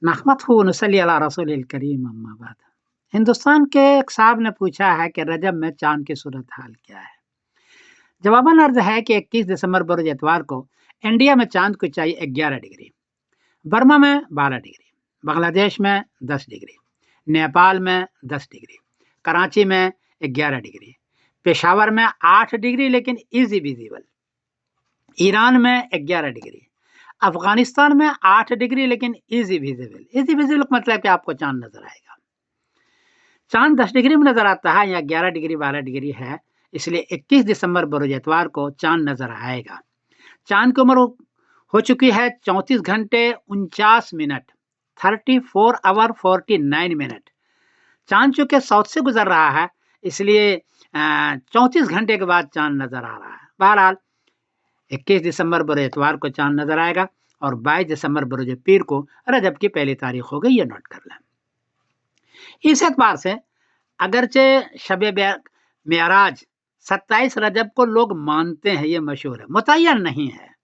नहमदहु व नसल्ली अला रसूलिल करीम अम्मा बाद। हिंदुस्तान के एक साहब ने पूछा है कि रजब में चांद की सूरत हाल क्या है। जवाबन अर्ज है कि 21 दिसंबर बरोज एतवार को इंडिया में चांद की ऊंचाई 11 डिग्री, बर्मा में 12 डिग्री, बांग्लादेश में 10 डिग्री, नेपाल में 10 डिग्री, कराची में 11 डिग्री, पेशावर में 8 डिग्री लेकिन इजी विजिबल, ईरान में 11 डिग्री, अफगानिस्तान में 8 डिग्री लेकिन इजी विजिबल। इजी विजिबल का मतलब कि आपको चांद नजर आएगा। चांद 10 डिग्री में नजर आता है या 11 डिग्री 12 डिग्री है, इसलिए 21 दिसंबर बरोज एतवार को चांद नजर आएगा। चांद की उम्र हो चुकी है 34 घंटे 49 मिनट, 34 आवर 49 मिनट। चांद चूंकि साउथ से गुजर रहा है इसलिए 34 घंटे के बाद चांद नजर आ रहा है। बहरहाल 21 दिसंबर बरोज एतवार को चांद नजर आएगा और 22 दिसंबर बरोज पीर को रजब की पहली तारीख हो गई, ये नोट कर लें। इस एतबार से अगरचे शब मेराज 27 रजब को लोग मानते हैं, ये मशहूर है, मुतय्यन नहीं है।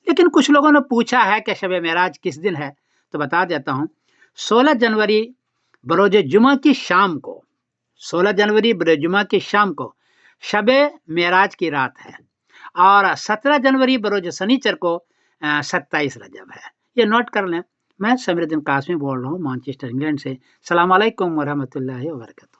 लेकिन कुछ लोगों ने पूछा है कि शब मेराज किस दिन है, तो बता देता हूं 16 जनवरी बरोज जुमा की शाम को, 16 जनवरी बरोज जुमा की शाम को शब मेराज की रात है और 17 जनवरी बरोज शनिचर को 27 रजब है, ये नोट कर लें। मैं समीरुद्दीन कासमी बोल रहा हूँ मैनचेस्टर इंग्लैंड से। सलाम अलैकुम व रहमतुल्लाहि व बरकातहू।